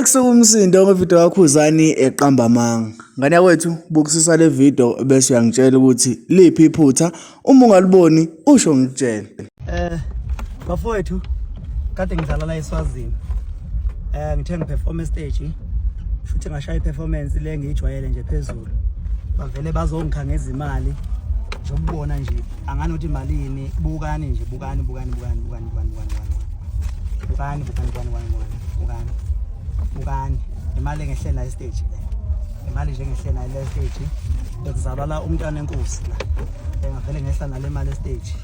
Ekusukumsindo ngevideo kaKhuzani eqamba amanga. Ngane yakwethu bukusisa le video bese uyangitshela ukuthi liphi iphutha uma ungaliboni usho ngitshela. Bafowethu kade ngidlala la eSwazini. Ngithe ngiperform stage futhi ngashaya performance le ngijwayele nje phezulu. Bavele bazongikhangeza imali. Njengobona nje angani uthi imalini bukani nje bukani. Bukani imali engehlela estage le imali nje engehlela le stage bekuzalwa la umntwana enkosi la ngavele ngehla nale mali stage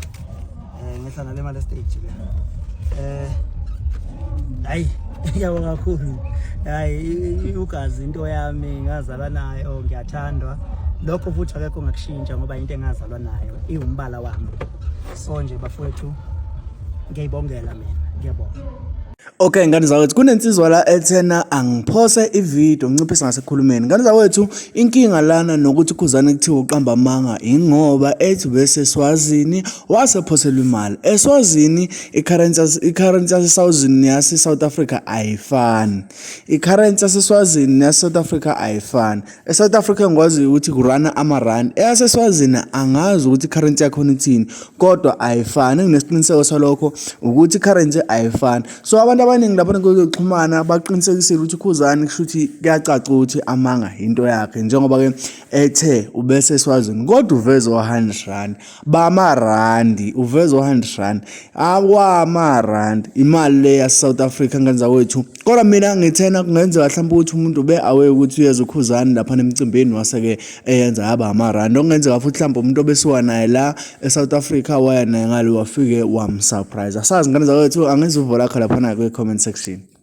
ngehla nale mali stage le hayi yabonga kakhulu hayi ugazi into yami ngazalwa nayo ngiyathandwa lokho futhi akekho ngakushintsha ngoba into engazalwa nayo iumbala wami so nje bafowethu ngiyibongela mina ngiyabonga. Okay ngane zawethu kunensizwa la ethena angiphose ivideo nginciphisa ngasekhulumeni. Ngane zawethu inkinga lana nokuthi uKhuzani kuthiwa uqamba amanga ingoba ethi bese eSwazini wasephoselwa imali. eSwazini i-currency yaseSwazini yase South Africa ayifani. I-currency yaseSwazini yase South Africa ayifani. eSouth Africa ngikwazi ukuthi kurana amarand. eyaseSwazini angazi ukuthi currency yakhona ithini kodwa ayifani. Nginesiqiniseko salokho ukuthi currency ayifani. So abantu abaningi lapha ngokuxhumana baqinisekisile ukuthi uKhuzani kushuthi kuyacaca ukuthi amanga into yakhe njengoba ke ethe ubese eSwazini kodwa uveze wa100 rand bamarandi uveze wa100 rand awamarandi imali le ya South Africa ngenza wethu kodwa mina ngithena kungenzeka mhlawumbe ukuthi umuntu ube aware ukuthi uyeza uKhuzani lapha emcimbini waseke eyenza yaba amarandi okungenzeka futhi mhlawumbe umuntu obesiwa naye la eSouth Africa waya naye ngale wafike wamsurprise asazi ngenza wethu angezivula khala lapha na comment section.